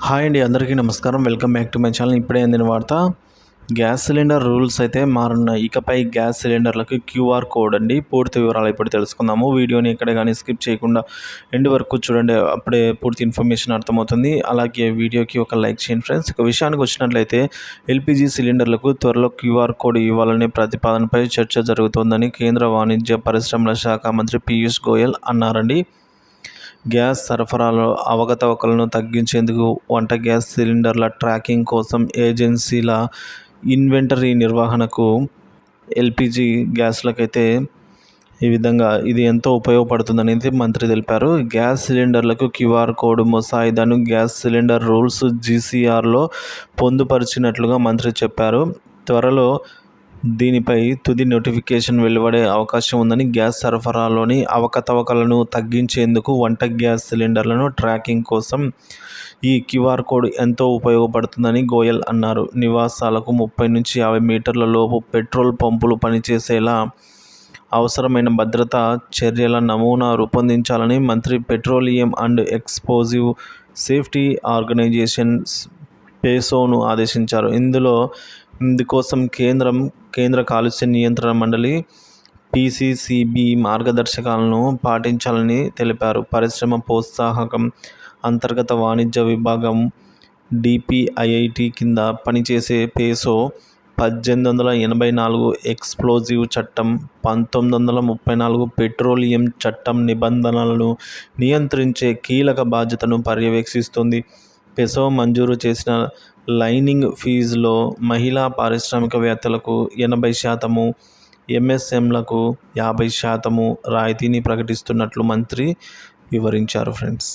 Hi అండి, అందరికీ నమస్కారం. Welcome back to my channel. ఇప్పుడే అందిన వార్త, గ్యాస్ సిలిండర్ రూల్స్ అయితే మారున్నాయి. ఇకపై గ్యాస్ సిలిండర్లకు క్యూఆర్ కోడ్ అండి. పూర్తి వివరాలు ఇప్పుడు తెలుసుకుందాము. వీడియోని ఎక్కడ కానీ స్కిప్ చేయకుండా ఎండ్ వరకు చూడండి, అప్పుడే పూర్తి ఇన్ఫర్మేషన్ అర్థమవుతుంది. అలాగే వీడియోకి ఒక లైక్ చేయండి ఫ్రెండ్స్. ఇక విషయానికి వచ్చినట్లయితే, ఎల్పిజి సిలిండర్లకు త్వరలో క్యూఆర్ కోడ్ ఇవ్వాలనే ప్రతిపాదనపై చర్చ జరుగుతోందని కేంద్ర వాణిజ్య పరిశ్రమల శాఖ మంత్రి పీయూష్ గోయల్ అన్నారండి. గ్యాస్ సరఫరాలో అవకతవకలను తగ్గించేందుకు వంట గ్యాస్ సిలిండర్ల ట్రాకింగ్ కోసం ఏజెన్సీల ఇన్వెంటరీ నిర్వహణకు ఎల్పిజి గ్యాస్లకైతే ఈ విధంగా ఇది ఎంతో ఉపయోగపడుతుందనేది మంత్రి తెలిపారు. గ్యాస్ సిలిండర్లకు క్యూఆర్ కోడ్ ముసాయిదాను గ్యాస్ సిలిండర్ రూల్స్ జీసీఆర్లో పొందుపరిచినట్లుగా మంత్రి చెప్పారు. త్వరలో దీనిపై తుది నోటిఫికేషన్ వెలువడే అవకాశం ఉందని, గ్యాస్ సరఫరాలోని అవకతవకలను తగ్గించేందుకు వంట గ్యాస్ సిలిండర్లను ట్రాకింగ్ కోసం ఈ క్యూఆర్ కోడ్ ఎంతో ఉపయోగపడుతుందని గోయల్ అన్నారు. నివాసాలకు 30 నుంచి 50 మీటర్ల లోపు పెట్రోల్ పంపులు పనిచేసేలా అవసరమైన భద్రతా చర్యల నమూనా రూపొందించాలని మంత్రి petroleum and explosive safety organisations పేసోను ఆదేశించారు. ఇందుకోసం కేంద్ర కాలుష్య నియంత్రణ మండలి పీసీసీబీ మార్గదర్శకాలను పాటించాలని తెలిపారు. పరిశ్రమ ప్రోత్సాహకం అంతర్గత వాణిజ్య విభాగం డిపిఐఐటి కింద పనిచేసే పేసో 1884 ఎక్స్ప్లోజివ్ చట్టం, 1934 పెట్రోలియం చట్టం నిబంధనలను నియంత్రించే కీలక బాధ్యతను పర్యవేక్షిస్తుంది. పెసో మంజూరు చేసిన లైనింగ్ ఫీజులో మహిళా పారిశ్రామికవేత్తలకు 80%, ఎంఎస్ఎంలకు 50% రాయితీని ప్రకటిస్తున్నట్లు మంత్రి వివరించారు ఫ్రెండ్స్.